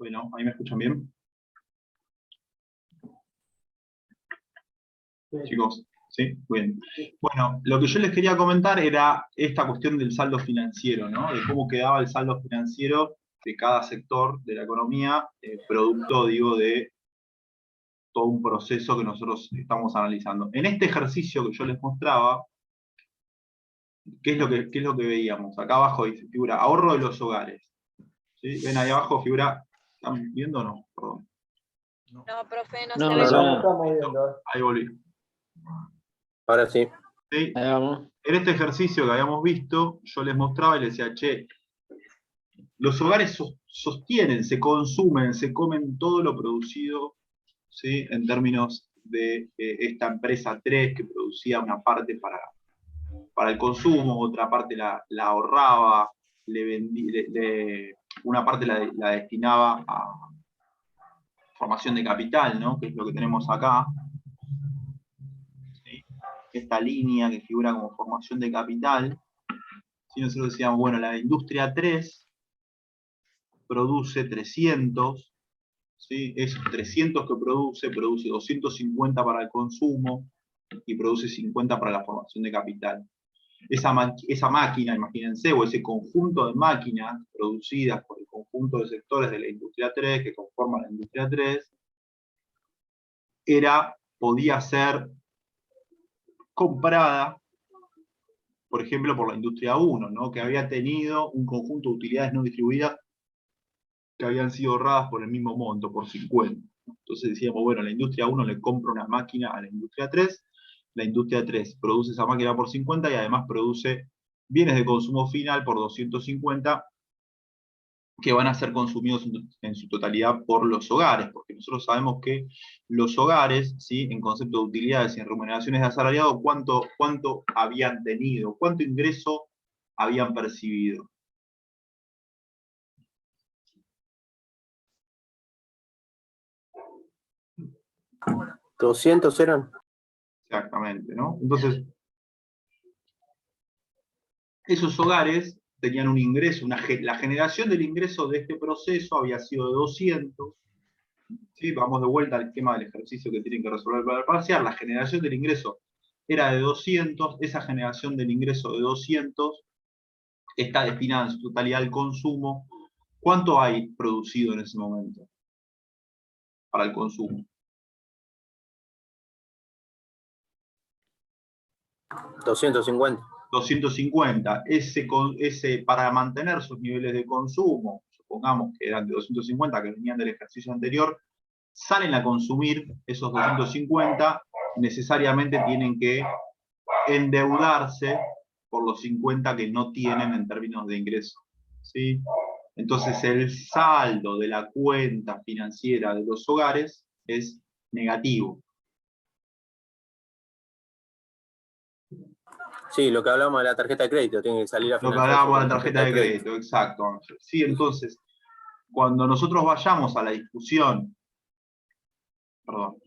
Bueno, ¿ahí me escuchan bien? Sí. Chicos, ¿sí? Bien. Bueno, lo que yo les quería comentar era esta cuestión del saldo financiero, ¿no? De cómo quedaba el saldo financiero de cada sector de la economía, producto, digo, de todo un proceso que nosotros estamos analizando. En este ejercicio que yo les mostraba, qué es lo que veíamos? Acá abajo dice, figura ahorro de los hogares. ¿Sí? ¿Ven ahí abajo figura? ¿Están viendo o no? Perdón. No, profe, no, No, se no, ve. no estamos viendo. Ahí volví. Ahora sí. ¿Sí? Ahí vamos. En este ejercicio que habíamos visto, yo les mostraba y les decía, che, los hogares sostienen, se consumen, se comen todo lo producido, ¿sí? En términos de esta empresa 3 que producía una parte para el consumo, otra parte la ahorraba, una parte la destinaba a formación de capital, ¿no? Que es lo que tenemos acá. ¿Sí? Esta línea que figura como formación de capital. ¿Sí? Nosotros decíamos, bueno, la industria 3 produce 300, ¿sí? Esos 300 que produce 250 para el consumo y produce 50 para la formación de capital. Esa máquina, imagínense, o ese conjunto de máquinas producidas por el conjunto de sectores de la industria 3, que conforman la industria 3, podía ser comprada, por ejemplo, por la industria 1, ¿no? Que había tenido un conjunto de utilidades no distribuidas que habían sido ahorradas por el mismo monto, por 50. Entonces decíamos, bueno, la industria 1 le compra una máquina a la industria 3, la industria 3 produce esa máquina por 50 y además produce bienes de consumo final por 250 que van a ser consumidos en su totalidad por los hogares, porque nosotros sabemos que los hogares, ¿sí? En concepto de utilidades y en remuneraciones de asalariado, ¿cuánto habían tenido? ¿Cuánto ingreso habían percibido? ¿200 eran? Exactamente, ¿no? Entonces, esos hogares tenían un ingreso, la generación del ingreso de este proceso había sido de 200, ¿sí? Vamos de vuelta al esquema del ejercicio que tienen que resolver para parcial, la generación del ingreso era de 200, esa generación del ingreso de 200 está destinada en su totalidad al consumo. ¿Cuánto hay producido en ese momento para el consumo? 250. 250. Para mantener sus niveles de consumo, supongamos que eran de 250 que venían del ejercicio anterior, salen a consumir esos 250, necesariamente tienen que endeudarse por los 50 que no tienen en términos de ingreso. ¿Sí? Entonces el saldo de la cuenta financiera de los hogares es negativo. Sí, lo que hablábamos de la tarjeta de crédito, tiene que salir a Lo que financiar. hablábamos de la tarjeta de crédito, exacto, Ángel. Sí, entonces, cuando nosotros vayamos a la discusión, perdón,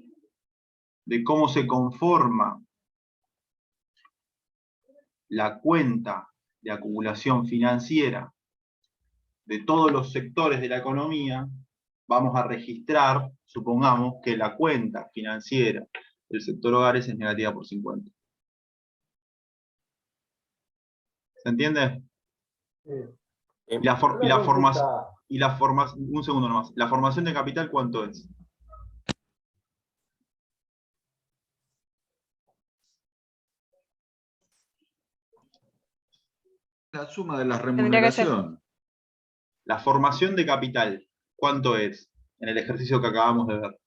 de cómo se conforma la cuenta de acumulación financiera de todos los sectores de la economía, vamos a registrar, supongamos, que la cuenta financiera del sector hogares es negativa por 50. ¿Se entiende? Sí. Y la formación, un segundo nomás, ¿la formación de capital cuánto es? La suma de la Tendría que ser. remuneración. La formación de capital, ¿cuánto es en el ejercicio que acabamos de ver?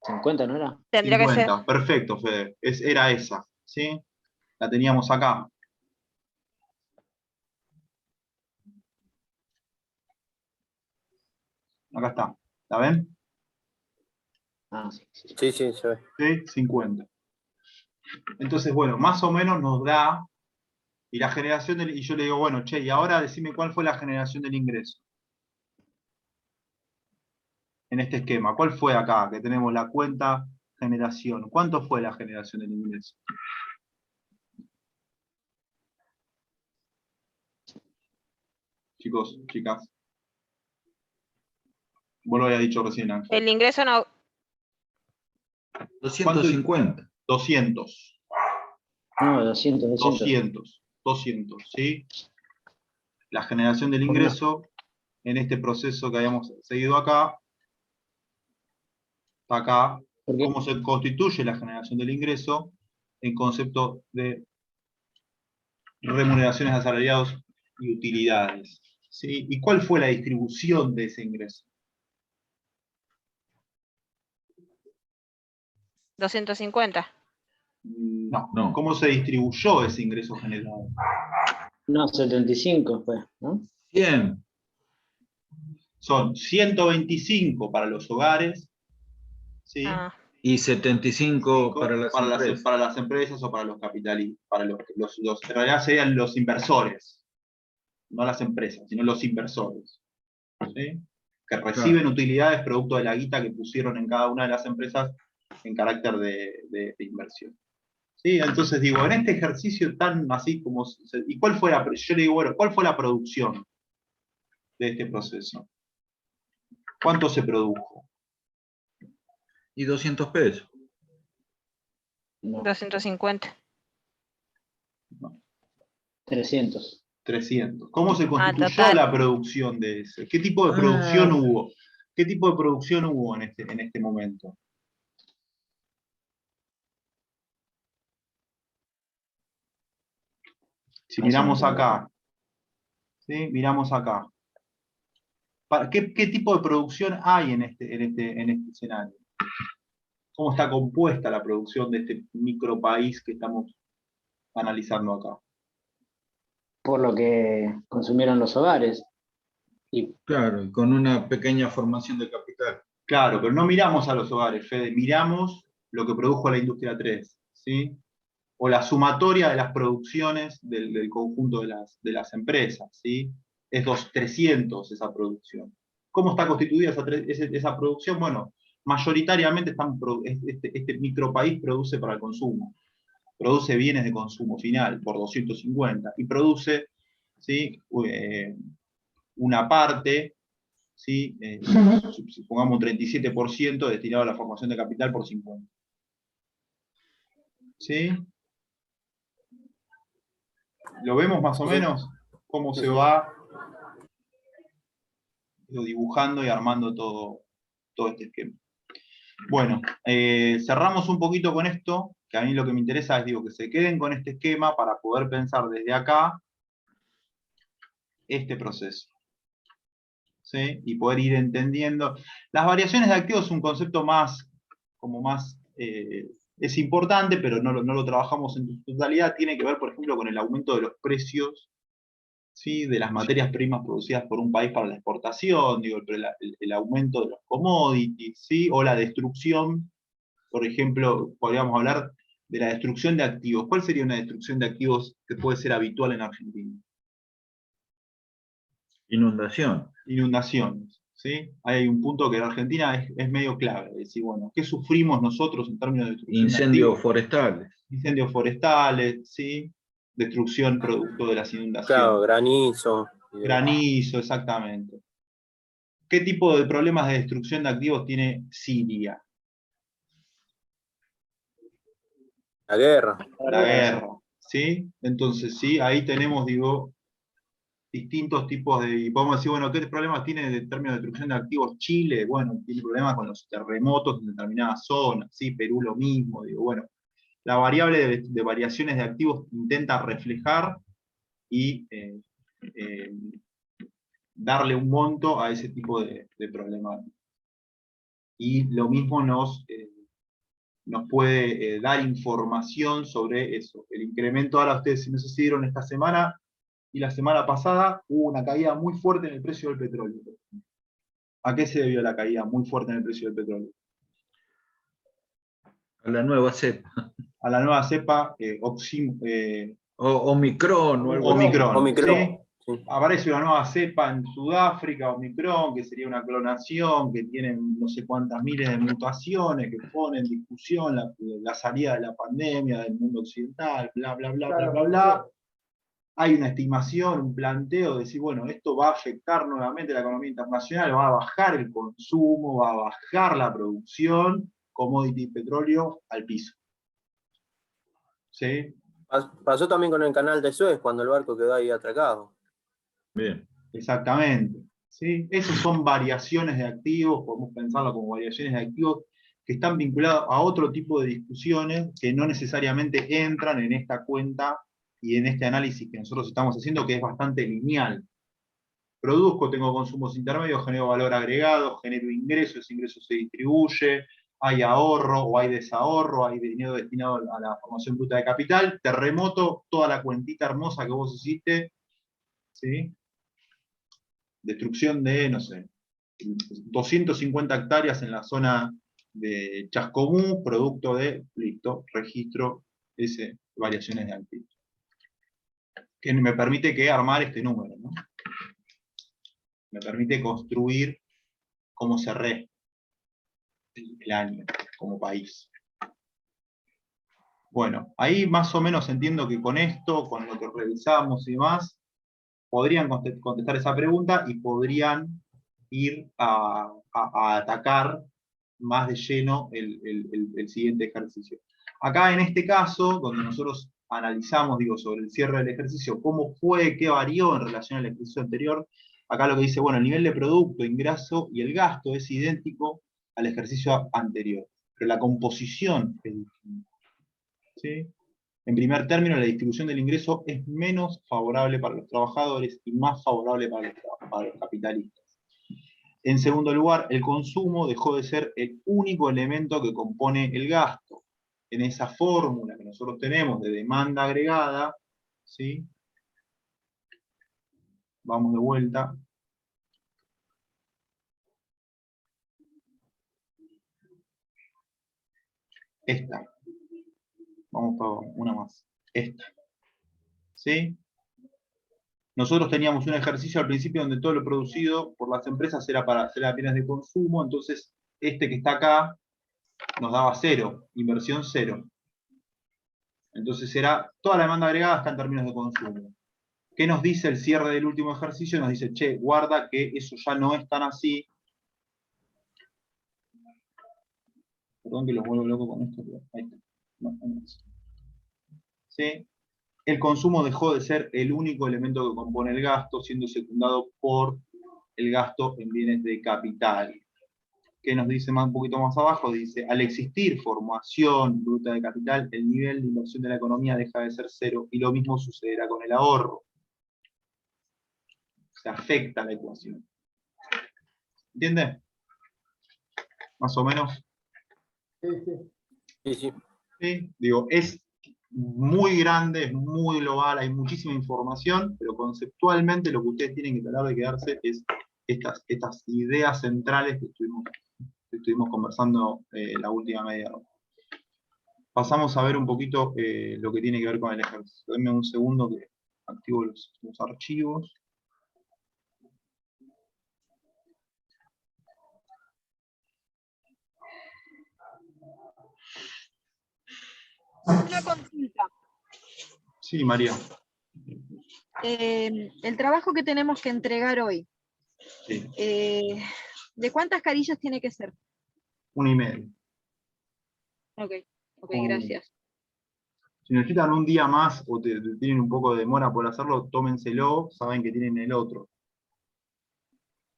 50, ¿no era? Tendría que ser. 50, perfecto, Fede. Era esa, ¿sí? La teníamos acá. Acá está. ¿La ven? Ah, sí. Sí, sí, se ve. Sí, 50. Entonces, bueno, más o menos nos da. Y la generación y yo le digo, bueno, che, y ahora decime cuál fue la generación del ingreso. En este esquema, ¿cuál fue acá? Que tenemos la cuenta generación. ¿Cuánto fue la generación del ingreso? Chicos, chicas. Vos lo habías dicho recién, Ángel. El ingreso no. 250. 200. No, 200. 200, ¿sí? La generación del ingreso, en este proceso que habíamos seguido acá, está acá, ¿Por qué? cómo se constituye la generación del ingreso en concepto de remuneraciones de asalariados y utilidades, ¿sí? ¿Y cuál fue la distribución de ese ingreso? 250. No. No. ¿Cómo se distribuyó ese ingreso generado? No, 75 fue, ¿no? 100. Son 125 para los hogares, ¿sí? Ah, Y 75 para las empresas. para las empresas o para los capitalistas, para en realidad serían los inversores, no las empresas, sino los inversores, ¿sí? Que reciben utilidades producto de la guita que pusieron en cada una de las empresas en carácter de inversión. ¿Sí? Entonces digo, en este ejercicio tan así como... ¿Y cuál fue yo le digo, bueno, ¿cuál fue la producción de este proceso? ¿Cuánto se produjo? Y 200 pesos. No, 250. 300. 300. ¿Cómo se constituyó total. la producción de ese? ¿Qué tipo de producción hubo? ¿Qué tipo de producción hubo en este momento? Si miramos acá, ¿sí? Miramos acá. ¿Qué tipo de producción hay en este escenario? ¿Cómo está compuesta la producción de este micropaís que estamos analizando acá? Por lo que consumieron los hogares. Y Claro, y con una pequeña formación de capital. Claro, pero no miramos a los hogares, Fede, miramos lo que produjo la industria 3, ¿sí? O la sumatoria de las producciones del conjunto de las empresas, ¿sí? Es 300 esa producción. ¿Cómo está constituida esa producción? Bueno, mayoritariamente este micropaís produce para el consumo, produce bienes de consumo final por 250 y produce, ¿sí? Una parte, ¿sí? Supongamos un 37% destinado a la formación de capital por 50. ¿Sí? ¿Lo vemos más o menos? Cómo se va dibujando y armando todo este esquema. Bueno, cerramos un poquito con esto, que a mí lo que me interesa es, digo, que se queden con este esquema para poder pensar desde acá este proceso. ¿Sí? Y poder ir entendiendo. Las variaciones de activos es un concepto es importante, pero no lo trabajamos en su totalidad. Tiene que ver, por ejemplo, con el aumento de los precios, ¿sí? De las materias primas producidas por un país para la exportación, digo, el aumento de los commodities, ¿sí? O la destrucción, por ejemplo, podríamos hablar de la destrucción de activos. ¿Cuál sería una destrucción de activos que puede ser habitual en Argentina? Inundación. Inundaciones, ¿sí? Hay un punto que en Argentina es medio clave, es decir, bueno, ¿qué sufrimos nosotros en términos de destrucción de Incendios activos? forestales. Incendios forestales, ¿sí? Destrucción producto de las inundaciones. Claro, granizo. Granizo, exactamente. ¿Qué tipo de problemas de destrucción de activos tiene Siria? La guerra. La guerra, ¿sí? Entonces, sí, ahí tenemos, digo, distintos tipos de... Y podemos decir, bueno, ¿qué problemas tiene en términos de destrucción de activos Chile? Bueno, tiene problemas con los terremotos en determinadas zonas, ¿sí? Perú lo mismo, digo, bueno. La variable de variaciones de activos intenta reflejar y darle un monto a ese tipo de problemas. Y lo mismo nos puede dar información sobre eso. El incremento, ahora ustedes no sé si vieron esta semana y la semana pasada, hubo una caída muy fuerte en el precio del petróleo. ¿A qué se debió la caída muy fuerte en el precio del petróleo? A la nueva cepa. A la nueva cepa Omicron o algo así. Omicron, ¿sí? Sí. Aparece una nueva cepa en Sudáfrica, Omicron, que sería una clonación, que tiene no sé cuántas miles de mutaciones, que pone en discusión la salida de la pandemia del mundo occidental, bla, bla, bla, bla, bla, bla. hay una estimación, un planteo de decir, bueno, esto va a afectar nuevamente la economía internacional, va a bajar el consumo, va a bajar la producción, commodity petróleo al piso. ¿Sí? Pasó también con el canal de Suez, cuando el barco quedó ahí atracado. Bien. Exactamente. ¿Sí? Esas son variaciones de activos, podemos pensarlo como variaciones de activos que están vinculadas a otro tipo de discusiones que no necesariamente entran en esta cuenta y en este análisis que nosotros estamos haciendo, que es bastante lineal. Produzco, tengo consumos intermedios, genero valor agregado, genero ingresos, ese ingreso se distribuye, hay ahorro o hay desahorro, hay dinero destinado a la formación bruta de capital, te remoto toda la cuentita hermosa que vos hiciste, ¿sí? Destrucción de, no sé, 250 hectáreas en la zona de Chascomú, producto de, listo, registro, variaciones de activos. Que me permite armar este número, ¿no? Me permite construir cómo cerré el año como país. Bueno, ahí más o menos entiendo que con esto, con lo que revisamos y demás, podrían contestar esa pregunta y podrían ir a atacar más de lleno el siguiente ejercicio. Acá en este caso, donde nosotros analizamos, digo, sobre el cierre del ejercicio, cómo fue, qué varió en relación al ejercicio anterior, acá lo que dice, bueno, el nivel de producto, ingreso y el gasto es idéntico al ejercicio anterior, pero la composición es distinta. ¿Sí? En primer término, la distribución del ingreso es menos favorable para los trabajadores y más favorable para los capitalistas. En segundo lugar, el consumo dejó de ser el único elemento que compone el gasto. En esa fórmula que nosotros tenemos de demanda agregada, ¿sí? Vamos de vuelta. Esta. Vamos para una más. Esta. ¿Sí? Nosotros teníamos un ejercicio al principio donde todo lo producido por las empresas era para bienes de consumo, entonces este que está acá nos daba 0, inversión 0. Entonces toda la demanda agregada está en términos de consumo. ¿Qué nos dice el cierre del último ejercicio? Nos dice, che, guarda que eso ya no es tan así. Perdón que los vuelvo loco con esto, pero ahí está. No, no. ¿Sí? El consumo dejó de ser el único elemento que compone el gasto, siendo secundado por el gasto en bienes de capital. ¿Qué nos dice un poquito más abajo? Dice, al existir formación bruta de capital, el nivel de inversión de la economía deja de ser 0, y lo mismo sucederá con el ahorro. Se afecta la ecuación. ¿Entiende? Más o menos. Sí, sí. ¿Sí? Digo, es muy grande, es muy global, hay muchísima información, pero conceptualmente lo que ustedes tienen que tratar de quedarse es estas ideas centrales que estuvimos conversando la última media hora. Pasamos a ver un poquito lo que tiene que ver con el ejercicio. Denme un segundo que activo los archivos. Una consulta. Sí, María. El trabajo que tenemos que entregar hoy, Sí, ¿de cuántas carillas tiene que ser? 1,5. Ok, Oh. gracias. Si necesitan un día más o tienen un poco de demora por hacerlo, tómenselo, saben que tienen el otro.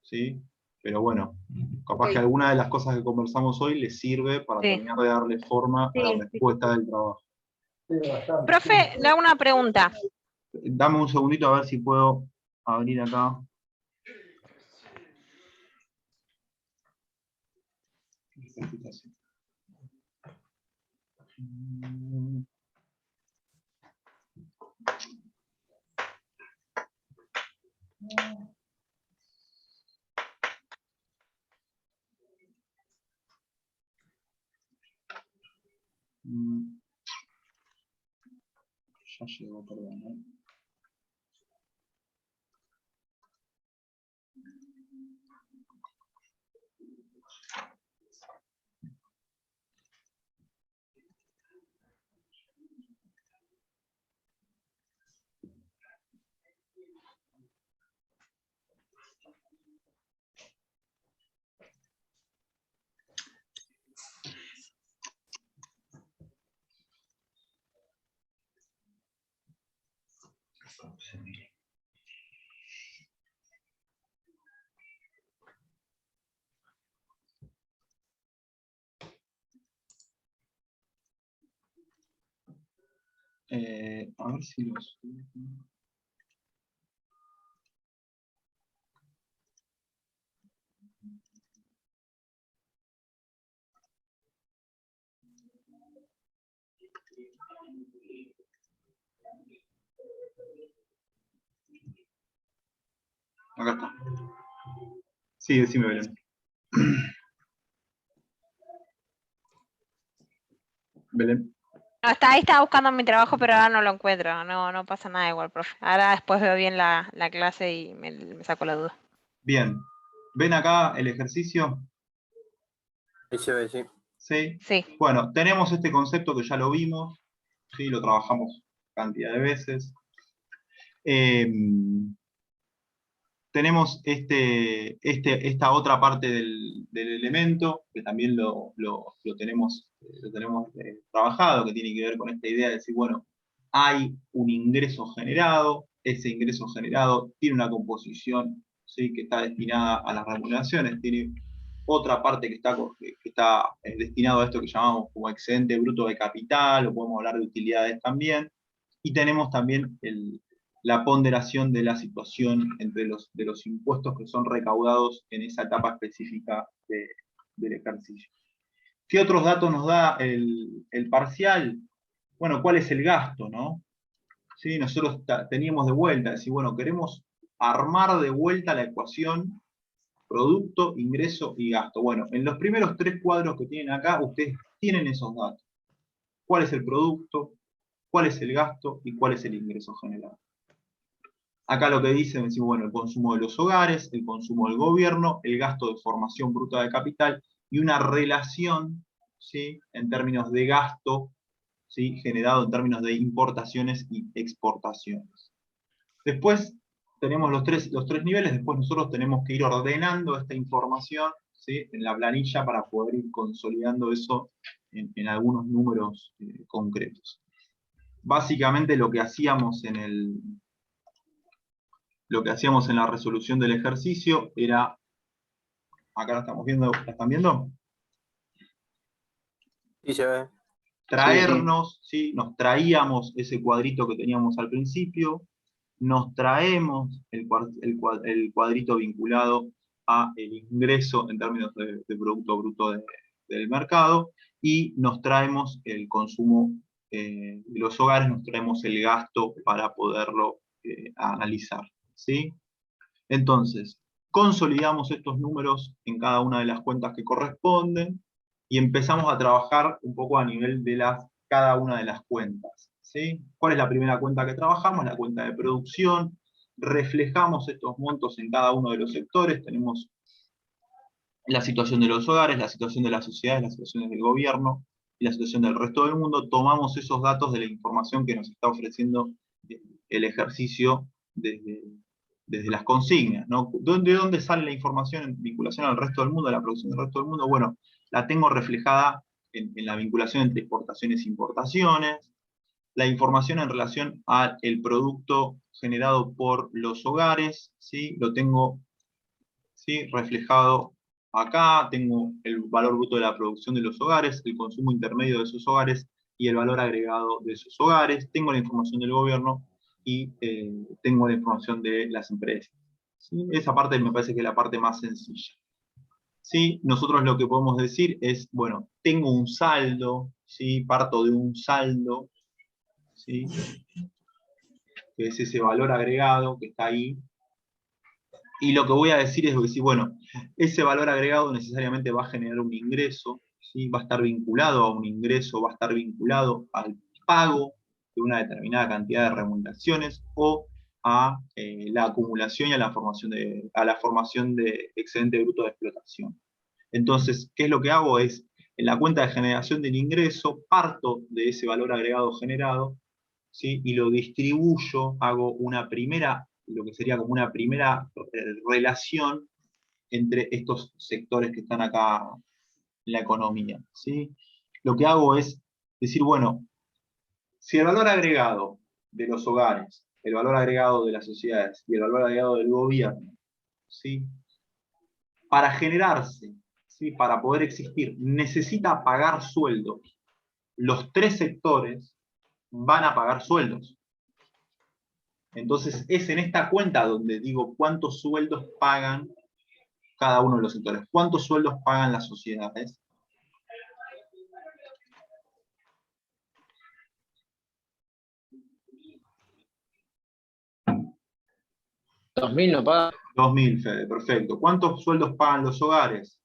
¿Sí? Pero bueno, capaz que alguna de las cosas que conversamos hoy les sirve para terminar de darle forma a la respuesta del trabajo. Profe, le hago una pregunta. Dame un segundito a ver si puedo abrir acá. Ya llegó, perdón. A ver si los... Acá está. Sí, decime, Belén. Belén. No, ahí estaba buscando mi trabajo, pero ahora no lo encuentro. No pasa nada igual, profe. Ahora después veo bien la clase y me saco la duda. Bien. ¿Ven acá el ejercicio? Ahí se ve, sí. ¿Sí? Sí. Bueno, tenemos este concepto que ya lo vimos, ¿sí? Lo trabajamos cantidad de veces. Tenemos esta otra parte del elemento, que también lo tenemos trabajado, que tiene que ver con esta idea de decir, bueno, hay un ingreso generado, ese ingreso generado tiene una composición, ¿sí? Que está destinada a las remuneraciones, tiene otra parte que está destinado a esto que llamamos como excedente bruto de capital, o podemos hablar de utilidades también, y tenemos también la ponderación de la situación de los impuestos que son recaudados en esa etapa específica del ejercicio. ¿Qué otros datos nos da el parcial? Bueno, ¿cuál es el gasto, no? ¿Sí? Nosotros teníamos de vuelta, decir, bueno, queremos armar de vuelta la ecuación producto, ingreso y gasto. Bueno, en los primeros 3 cuadros que tienen acá, ustedes tienen esos datos. ¿Cuál es el producto? ¿Cuál es el gasto? ¿Y cuál es el ingreso generado? Acá lo que dicen es, bueno, el consumo de los hogares, el consumo del gobierno, el gasto de formación bruta de capital y una relación, ¿sí? En términos de gasto, ¿sí? Generado en términos de importaciones y exportaciones. Después tenemos los tres niveles, después nosotros tenemos que ir ordenando esta información, ¿sí? En la planilla para poder ir consolidando eso en algunos números concretos. Básicamente lo que hacíamos en la resolución del ejercicio era, acá la estamos viendo, ¿la están viendo? Sí se ve. Traernos, ¿sí? Nos traíamos ese cuadrito que teníamos al principio, nos traemos el cuadrito vinculado a el ingreso en términos de Producto Bruto del mercado, y nos traemos el consumo de los hogares, nos traemos el gasto para poderlo analizar, ¿sí? Entonces, consolidamos estos números en cada una de las cuentas que corresponden y empezamos a trabajar un poco a nivel de cada una de las cuentas, ¿sí? ¿Cuál es la primera cuenta que trabajamos? La cuenta de producción. Reflejamos estos montos en cada uno de los sectores. Tenemos la situación de los hogares, la situación de las sociedades, las situaciones del gobierno y la situación del resto del mundo. Tomamos esos datos de la información que nos está ofreciendo el ejercicio desde las consignas, ¿no? ¿De dónde sale la información en vinculación al resto del mundo, a la producción del resto del mundo? Bueno, la tengo reflejada en la vinculación entre exportaciones e importaciones, la información en relación al producto generado por los hogares, ¿sí? Lo tengo, ¿sí? Reflejado acá, tengo el valor bruto de la producción de los hogares, el consumo intermedio de esos hogares y el valor agregado de esos hogares, tengo la información del gobierno y tengo la información de las empresas. ¿Sí? Esa parte me parece que es la parte más sencilla. ¿Sí? Nosotros lo que podemos decir es, bueno, tengo un saldo, ¿sí? Parto de un saldo, ¿sí? Que es ese valor agregado que está ahí, y lo que voy a decir es decir, bueno, ese valor agregado necesariamente va a generar un ingreso, ¿sí? Va a estar vinculado a un ingreso, va a estar vinculado al pago de una determinada cantidad de remuneraciones o a la acumulación y a la formación de excedente bruto de explotación. Entonces, ¿qué es lo que hago? Es, en la cuenta de generación del ingreso, parto de ese valor agregado generado, ¿sí? Y lo distribuyo, hago una primera, lo que sería como una primera relación entre estos sectores que están acá en la economía, ¿sí? Lo que hago es decir, bueno, si el valor agregado de los hogares el valor agregado de las sociedades y el valor agregado del gobierno, ¿sí? Para generarse, ¿sí? Para poder existir, necesita pagar sueldos. Los tres sectores van a pagar sueldos. Entonces es en esta cuenta donde digo cuántos sueldos pagan cada uno de los sectores, cuántos sueldos pagan las sociedades. 2000 no paga. 2.000, Fede, perfecto. ¿Cuántos sueldos pagan los hogares?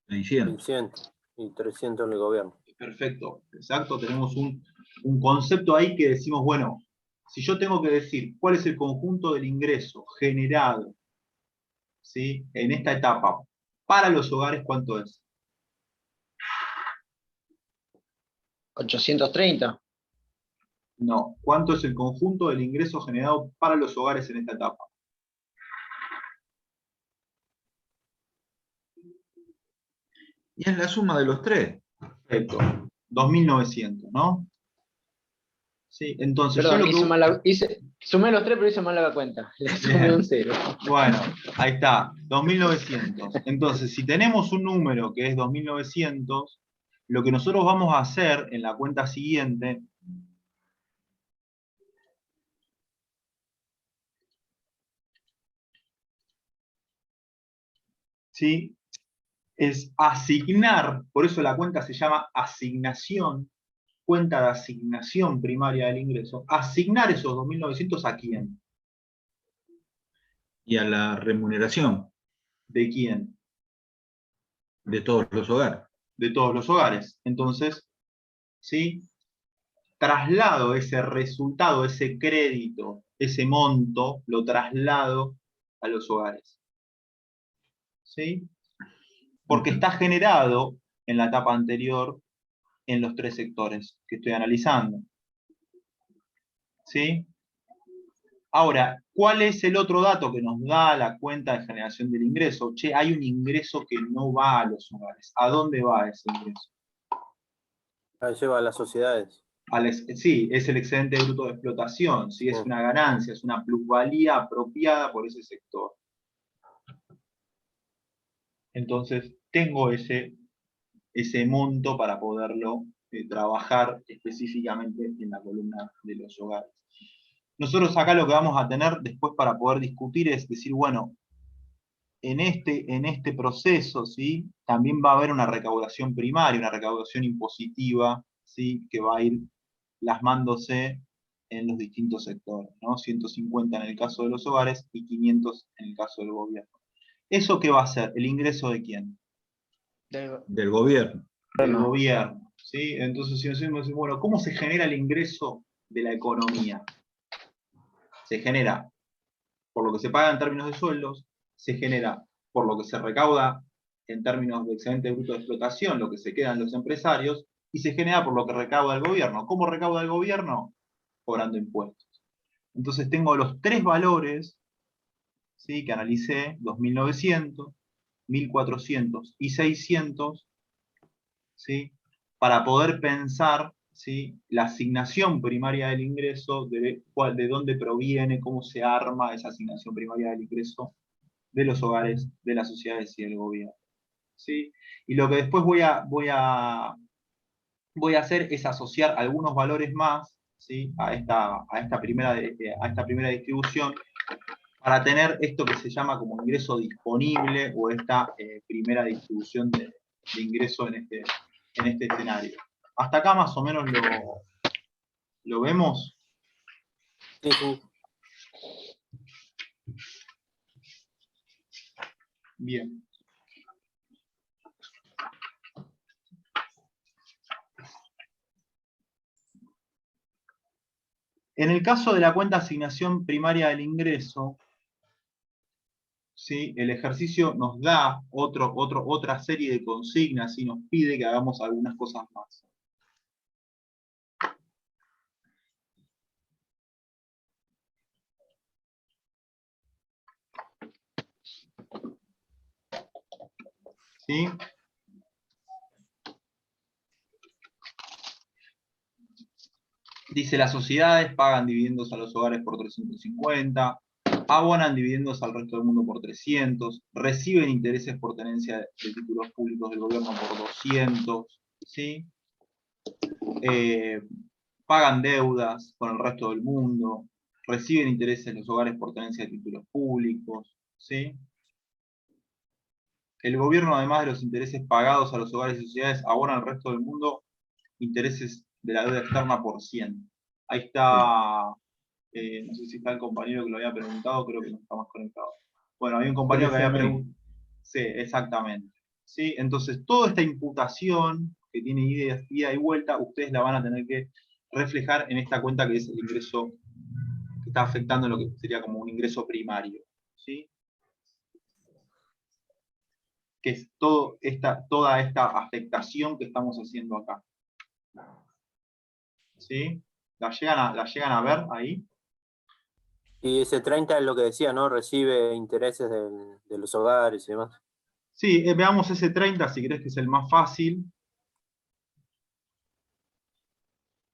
600. 600 y 300 en el gobierno. Perfecto, exacto. Tenemos un concepto ahí que decimos, bueno, si yo tengo que decir cuál es el conjunto del ingreso generado, ¿sí? En esta etapa para los hogares, ¿cuánto es? 830. No. ¿Cuánto es el conjunto del ingreso generado para los hogares en esta etapa? Y es la suma de los tres. Perfecto. 2.900, ¿no? Sí, entonces yo Perdón, lo que... sumé los tres, pero hice mal la cuenta. Le sumé un 0. Bueno, ahí está, 2.900. Entonces, si tenemos un número que es 2.900, lo que nosotros vamos a hacer en la cuenta siguiente ¿sí? Es asignar, por eso la cuenta se llama asignación, cuenta de asignación primaria del ingreso, asignar esos 2.900 ¿a quién? Y a la remuneración ¿De quién? de todos los hogares. De todos los hogares. Entonces, ¿sí? Traslado ese resultado, ese crédito, ese monto, lo traslado a los hogares. ¿Sí? Porque está generado en la etapa anterior en los tres sectores que estoy analizando. ¿Sí? Ahora, ¿cuál es el otro dato que nos da la cuenta de generación del ingreso? Che, hay un ingreso que no va a los hogares. ¿A dónde va ese ingreso? Ahí lleva a las sociedades. Sí, es el excedente bruto de explotación, ¿sí? Es una ganancia, es una plusvalía apropiada por ese sector. Entonces, tengo ese monto para poderlo trabajar específicamente en la columna de los hogares. Nosotros acá lo que vamos a tener después para poder discutir es decir, bueno, en este proceso, ¿sí? También va a haber una recaudación primaria, una recaudación impositiva, ¿sí? Que va a ir plasmándose en los distintos sectores, ¿no? 150 en el caso de los hogares y 500 en el caso del gobierno. ¿Eso qué va a ser? ¿El ingreso de quién? Del gobierno. Del gobierno, ¿sí? Entonces, si decimos, bueno, ¿cómo se genera el ingreso de la economía? Se genera por lo que se paga en términos de sueldos, se genera por lo que se recauda en términos de excedente bruto de explotación, lo que se queda en los empresarios, y se genera por lo que recauda el gobierno. ¿Cómo recauda el gobierno? Cobrando impuestos. Entonces tengo los tres valores, ¿sí? Que analicé, 2.900, 1.400 y 600, ¿sí? Para poder pensar, ¿sí? La asignación primaria del ingreso, de dónde proviene, cómo se arma esa asignación primaria del ingreso de los hogares, de las sociedades y del gobierno. ¿Sí? Y lo que después voy a hacer es asociar algunos valores más, ¿sí? a esta primera distribución para tener esto que se llama como ingreso disponible o esta primera distribución de ingreso en este escenario. Hasta acá más o menos lo vemos. Sí, sí. Bien. En el caso de la cuenta asignación primaria del ingreso, ¿sí? El ejercicio nos da otra serie de consignas y nos pide que hagamos algunas cosas más. ¿Sí? Dice, las sociedades pagan dividendos a los hogares por 350, abonan dividendos al resto del mundo por 300, reciben intereses por tenencia de títulos públicos del gobierno por 200, ¿sí? Pagan deudas con el resto del mundo, reciben intereses los hogares por tenencia de títulos públicos, ¿sí? El gobierno, además de los intereses pagados a los hogares y sociedades, abona al resto del mundo intereses de la deuda externa por 100. Ahí está, no sé si está el compañero que lo había preguntado, creo que no está más conectado. Bueno, había un compañero que había preguntado. Sí, exactamente. ¿Sí? Entonces, toda esta imputación que tiene ida y vuelta, ustedes la van a tener que reflejar en esta cuenta que es el ingreso que está afectando lo que sería como un ingreso primario. ¿Sí? Que es toda esta afectación que estamos haciendo acá. ¿Sí? ¿La llegan a ver ahí? Y ese 30 es lo que decía, ¿no? Recibe intereses de los hogares y demás. Sí, veamos ese 30, si crees que es el más fácil.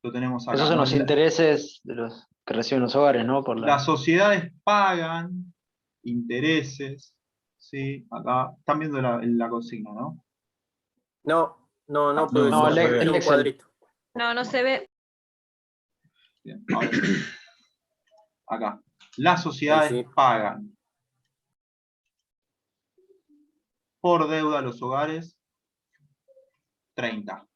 Lo tenemos acá. Esos son ¿no? los intereses de los que reciben los hogares, ¿no? Por la... Las sociedades pagan intereses, ¿sí? Acá, están viendo la consigna, ¿no? No, no, porque no, no se ve. era un Excel. cuadrito. No, no se ve. Bien, ahora sí. Acá. Las Ahí sociedades sí. pagan por deuda a los hogares 30.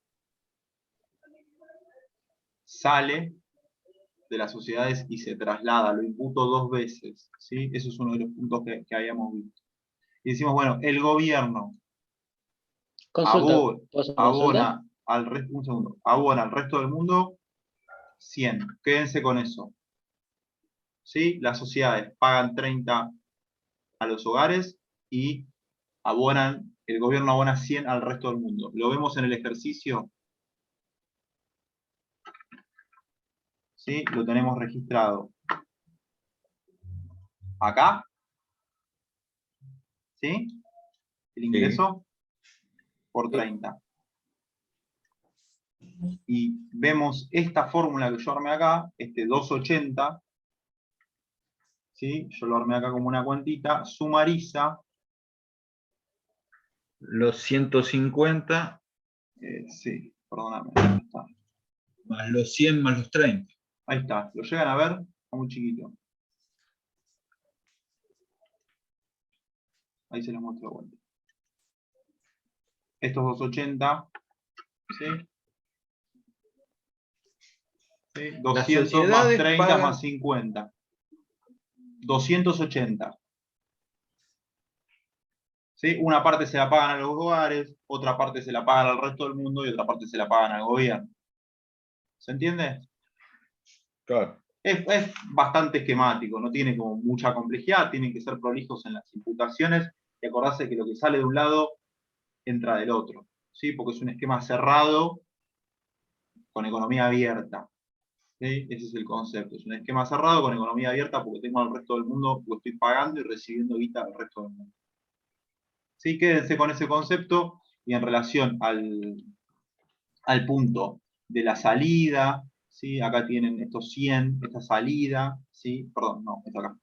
Sale de las sociedades y se traslada, lo imputo 2 veces, ¿sí? Eso es uno de los puntos que habíamos visto. Y decimos, bueno, el gobierno Consulta. ¿Puedo hacer una consulta? abona al resto del mundo 100. Quédense con eso. ¿Sí? Las sociedades pagan 30 a los hogares y el gobierno abona 100 al resto del mundo. ¿Lo vemos en el ejercicio? ¿Sí? Lo tenemos registrado. Acá. ¿Sí? El ingreso por 30. Y vemos esta fórmula que yo armé acá, este 280, ¿sí? Yo lo armé acá como una cuentita, sumariza. Los 150 Sí, perdóname. Ahí está. más los 100 más los 30. Ahí está. ¿Lo llegan a ver? Está muy chiquito. Ahí se los muestro de vuelta. Estos 280, ¿sí? ¿Sí? 200 más 30 pagan... más 50. 280. ¿Sí? Una parte se la pagan a los hogares, otra parte se la pagan al resto del mundo y otra parte se la pagan al gobierno. ¿Se entiende? Claro. Es bastante esquemático, no tiene como mucha complejidad, tienen que ser prolijos en las imputaciones y acordarse que lo que sale de un lado entra del otro, ¿sí? Porque es un esquema cerrado con economía abierta. ¿Sí? Ese es el concepto, es un esquema cerrado con economía abierta porque tengo al resto del mundo, porque estoy pagando y recibiendo guita del resto del mundo. ¿Sí? Quédense con ese concepto y en relación al punto de la salida, ¿sí? Acá tienen estos 100, esta salida, ¿sí? Perdón, no, esto acá.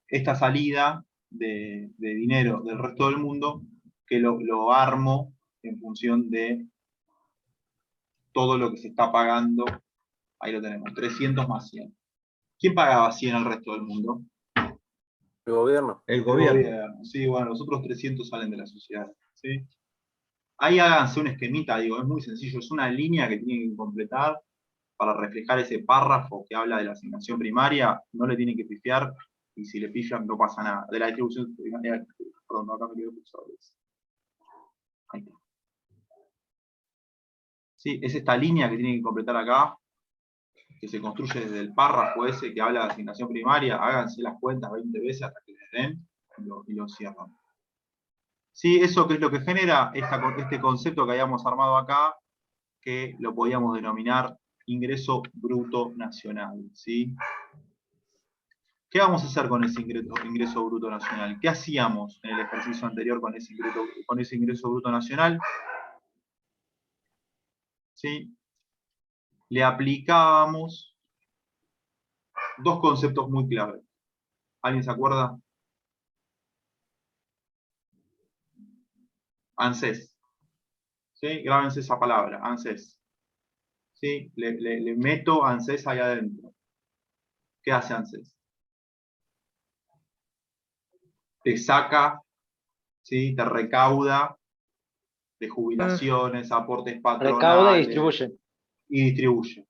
Esta salida de dinero del resto del mundo, que lo armo en función de todo lo que se está pagando. Ahí lo tenemos, 300 más 100. ¿Quién pagaba 100 al resto del mundo? El gobierno. El gobierno. Sí, bueno, los otros 300 salen de la sociedad. ¿Sí? Ahí háganse un esquemita, digo, es muy sencillo, es una línea que tienen que completar para reflejar ese párrafo que habla de la asignación primaria, no le tienen que pifiar, y si le pifian no pasa nada. De la distribución primaria, perdón, acá me quedo cruzado. Ahí está. Sí, es esta línea que tienen que completar acá, que se construye desde el párrafo ese que habla de asignación primaria, háganse las cuentas 20 veces hasta que les den y lo cierran. Sí, eso que es lo que genera este concepto que habíamos armado acá, que lo podíamos denominar ingreso bruto nacional. ¿Sí? ¿Qué vamos a hacer con ese ingreso bruto nacional? ¿Qué hacíamos en el ejercicio anterior con ese ingreso bruto nacional? ¿Sí? le aplicábamos dos conceptos muy claves. ¿Alguien se acuerda? ANSES. ¿Sí? Grábense esa palabra, ANSES. ¿Sí? Le meto ANSES ahí adentro. ¿Qué hace ANSES? Te saca, ¿sí? Te recauda de jubilaciones, aportes patronales. Recauda y distribuye. Y distribuye.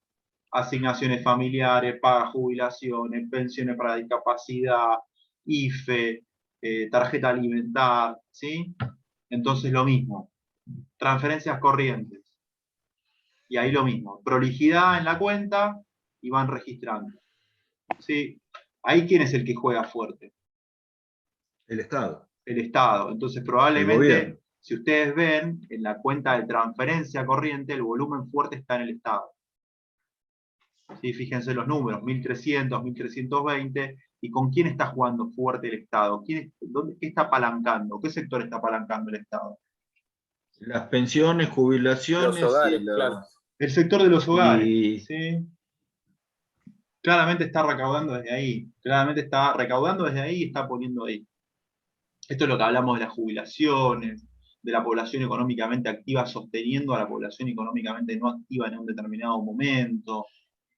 Asignaciones familiares, paga jubilaciones, pensiones para discapacidad, IFE, tarjeta alimentar, ¿sí? Entonces lo mismo. Transferencias corrientes. Y ahí lo mismo. Prolijidad en la cuenta y van registrando. ¿Sí? Ahí ¿quién es el que juega fuerte? El Estado. El Estado. Entonces El probablemente, gobierno. si ustedes ven, en la cuenta de transferencia corriente, el volumen fuerte está en el Estado. ¿Sí? Fíjense los números, 1.300, 1.320, ¿y con quién está jugando fuerte el Estado? ¿Qué está apalancando? ¿Qué sector está apalancando el Estado? Las pensiones, jubilaciones Los hogares, y claro. El sector de los hogares. Y ¿Sí? Claramente está recaudando desde ahí. Claramente está recaudando desde ahí y está poniendo ahí. Esto es lo que hablamos de las jubilaciones, de la población económicamente activa sosteniendo a la población económicamente no activa en un determinado momento.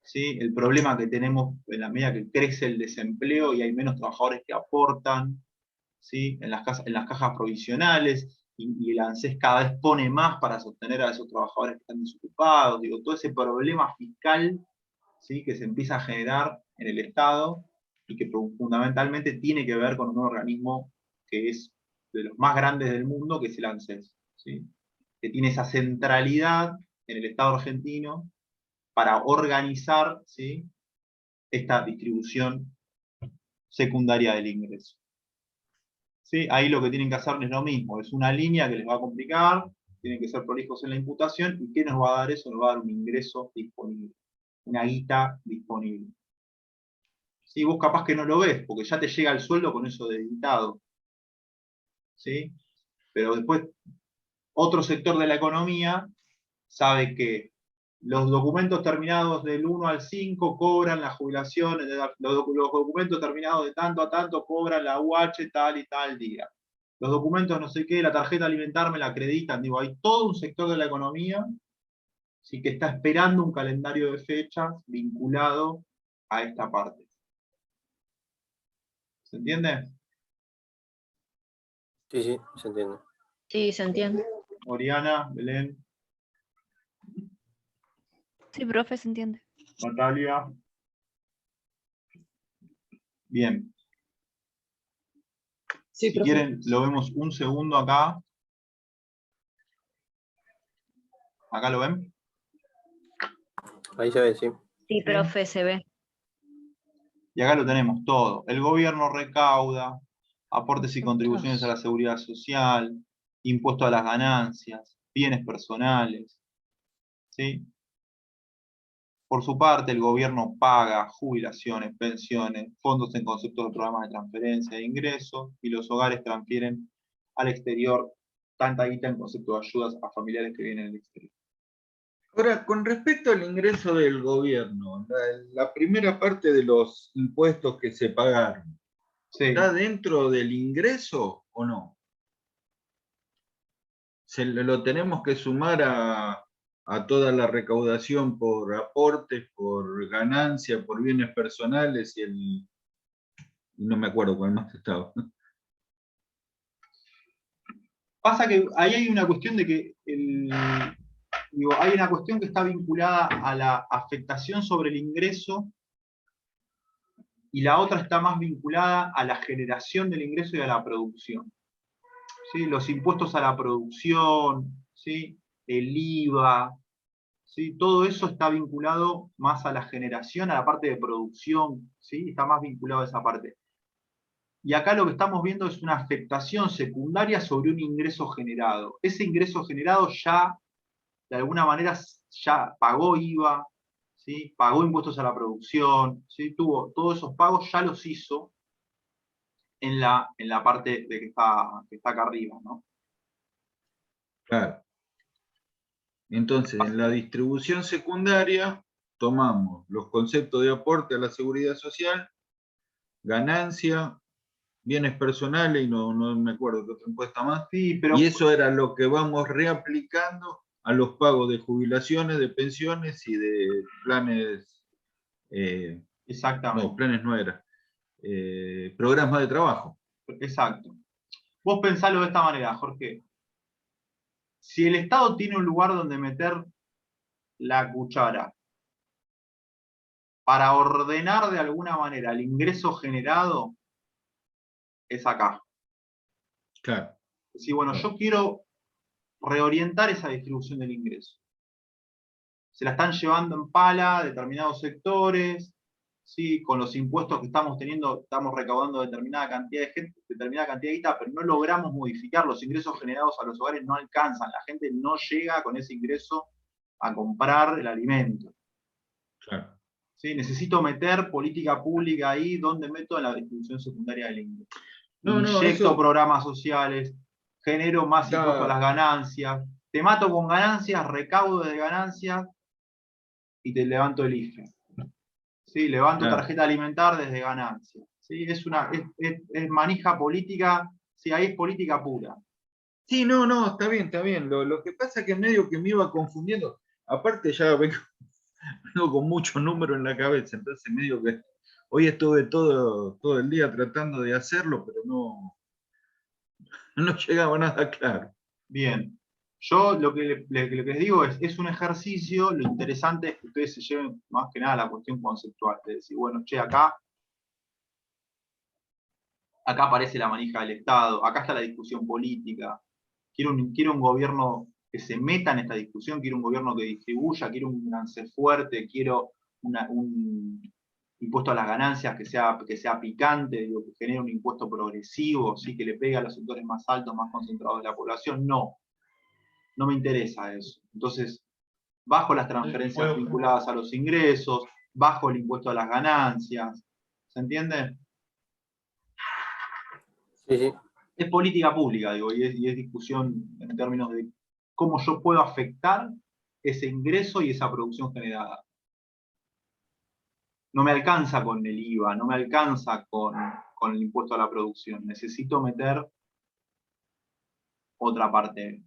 ¿Sí? El problema que tenemos en la medida que crece el desempleo y hay menos trabajadores que aportan, ¿sí? En las cajas provisionales, y el ANSES cada vez pone más para sostener a esos trabajadores que están desocupados. Digo, todo ese problema fiscal, ¿sí? Que se empieza a generar en el Estado y que fundamentalmente tiene que ver con un organismo que es de los más grandes del mundo, que es el ANSES, ¿sí? Que tiene esa centralidad en el Estado argentino para organizar, ¿sí? Esta distribución secundaria del ingreso. ¿Sí? Ahí lo que tienen que hacer es lo mismo, es una línea que les va a complicar, tienen que ser prolijos en la imputación, ¿y qué nos va a dar eso? Nos va a dar un ingreso disponible, una guita disponible. ¿Sí? Vos capaz que no lo ves, porque ya te llega el sueldo con eso debitado. ¿Sí? Pero después, otro sector de la economía sabe que los documentos terminados del 1 al 5 cobran las jubilaciones, los documentos terminados de tanto a tanto cobran la UH tal y tal día. Los documentos no sé qué, la tarjeta alimentar me la acreditan. Digo, hay todo un sector de la economía, sí, que está esperando un calendario de fechas vinculado a esta parte. ¿Se entiende? Sí, sí, se entiende. Sí, se entiende. Oriana, Belén, Sí, profe, se entiende. Natalia. Bien. Sí, Si profe. quieren, lo vemos un segundo acá. ¿Acá lo ven? Ahí se ve, sí. Sí, profe, se ve. Y acá lo tenemos todo. El gobierno recauda, aportes y contribuciones a la seguridad social, impuesto a las ganancias, bienes personales. ¿Sí? Por su parte, el gobierno paga jubilaciones, pensiones, fondos en concepto de programas de transferencia de ingresos, y los hogares transfieren al exterior tanta guita en concepto de ayudas a familiares que vienen del exterior. ahora, con respecto al ingreso del gobierno, la primera parte de los impuestos que se pagaron, Sí. ¿está dentro del ingreso o no? Lo tenemos que sumar a toda la recaudación por aportes, por ganancia, por bienes personales y no me acuerdo cuál más estaba. Pasa que ahí hay una cuestión de que hay una cuestión que está vinculada a la afectación sobre el ingreso y la otra está más vinculada a la generación del ingreso y a la producción. ¿Sí? Los impuestos a la producción, ¿sí? El IVA, ¿sí? Todo eso está vinculado más a la generación, a la parte de producción, ¿sí? Está más vinculado a esa parte. Y acá lo que estamos viendo es una afectación secundaria sobre un ingreso generado. Ese ingreso generado ya, de alguna manera, ya pagó IVA, ¿sí? Pagó impuestos a la producción, ¿sí? Tuvo todos esos pagos, ya los hizo en la parte de que está acá arriba, ¿no? Claro. Entonces, en la distribución secundaria tomamos los conceptos de aporte a la seguridad social, ganancia, bienes personales, y no me acuerdo qué otra impuesta más, Sí, pero y eso era lo que vamos reaplicando a los pagos de jubilaciones, de pensiones y de planes, exactamente, no, planes no era, programas de trabajo. exacto. Vos pensalo de esta manera, Jorge. Si el Estado tiene un lugar donde meter la cuchara para ordenar de alguna manera el ingreso generado, es acá. Claro. Es decir, bueno, yo quiero reorientar esa distribución del ingreso. Se la están llevando en pala determinados sectores, ¿sí? Con los impuestos que estamos teniendo, estamos recaudando determinada cantidad de gente, determinada cantidad de guita, pero no logramos modificar, los ingresos generados a los hogares no alcanzan, la gente no llega con ese ingreso a comprar el alimento. Claro. ¿Sí? Necesito meter política pública ahí, donde meto en la distribución secundaria del ingreso. Inyecto eso... programas sociales, genero más impuestos a las ganancias, te mato con ganancias, recaudo de ganancias y te levanto el IFE. ¿Sí? Levanto tarjeta alimentar desde ganancias. ¿Sí? Es manija política, sí, ahí es política pura. Sí, no, está bien. Lo que pasa es que medio que me iba confundiendo. Aparte ya vengo con muchos números en la cabeza, entonces medio que hoy estuve todo el día tratando de hacerlo, pero no llegaba nada claro. Bien. Yo lo que les digo es un ejercicio, lo interesante es que ustedes se lleven más que nada la cuestión conceptual, de decir, bueno, che, acá aparece la manija del Estado, acá está la discusión política, quiero un gobierno que se meta en esta discusión, quiero un gobierno que distribuya, quiero un ANSES fuerte, quiero un impuesto a las ganancias que sea picante, digo, que genere un impuesto progresivo, ¿sí? Que le pegue a los sectores más altos, más concentrados de la población. No me interesa eso. Entonces, bajo las transferencias vinculadas a los ingresos, bajo el impuesto a las ganancias. ¿Se entiende? Sí, sí. Es política pública, digo, y es discusión en términos de cómo yo puedo afectar ese ingreso y esa producción generada. No me alcanza con el IVA, no me alcanza con el impuesto a la producción. Necesito meter otra parte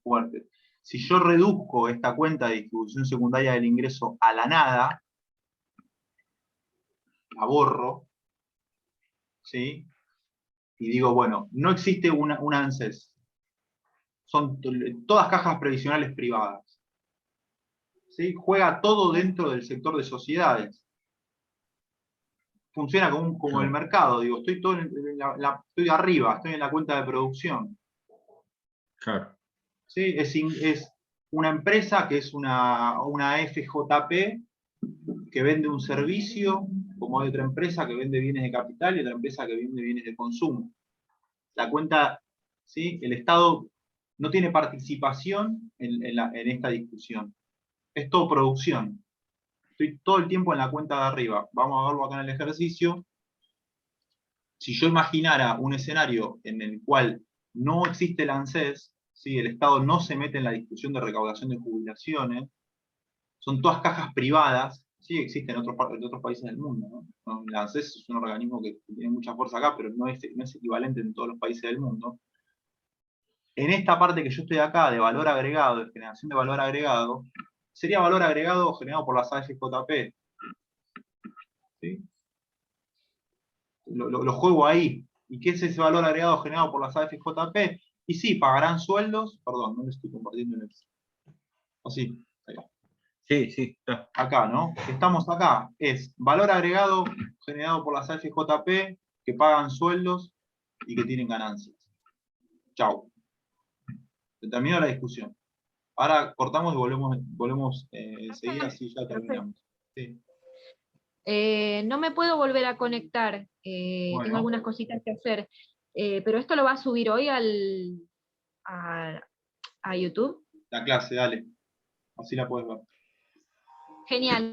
fuerte. Si yo reduzco esta cuenta de distribución secundaria del ingreso a la nada, la borro, ¿sí? Y digo, bueno, no existe un ANSES. Son todas cajas previsionales privadas. ¿Sí? Juega todo dentro del sector de sociedades. Funciona como el mercado, digo, estoy estoy arriba, estoy en la cuenta de producción. Claro. ¿Sí? Es una empresa que es una FJP que vende un servicio, como hay otra empresa que vende bienes de capital y otra empresa que vende bienes de consumo. La cuenta, ¿sí? El Estado no tiene participación en esta discusión. Es todo producción. Estoy todo el tiempo en la cuenta de arriba. Vamos a verlo acá en el ejercicio. Si yo imaginara un escenario en el cual no existe el ANSES, ¿sí? El Estado no se mete en la discusión de recaudación de jubilaciones, son todas cajas privadas, sí existen en otros países del mundo, ¿no? El ANSES es un organismo que tiene mucha fuerza acá, pero no es equivalente en todos los países del mundo. En esta parte que yo estoy acá, de valor agregado, de generación de valor agregado, sería valor agregado generado por las AFJP. ¿Sí? Lo juego ahí. ¿Y qué es ese valor agregado generado por las AFJP? Y sí, pagarán sueldos, perdón, no le estoy compartiendo el Excel. O sí, ahí va. Sí, está. Acá, ¿no? Estamos acá. Es valor agregado generado por las AFJP que pagan sueldos y que tienen ganancias. Chau. Se terminó la discusión. Ahora cortamos y volvemos enseguida, así ya terminamos. Sí. No me puedo volver a conectar, Bueno. tengo algunas cositas que hacer, pero esto lo va a subir hoy a YouTube. La clase, dale. Así la puedes ver. Genial.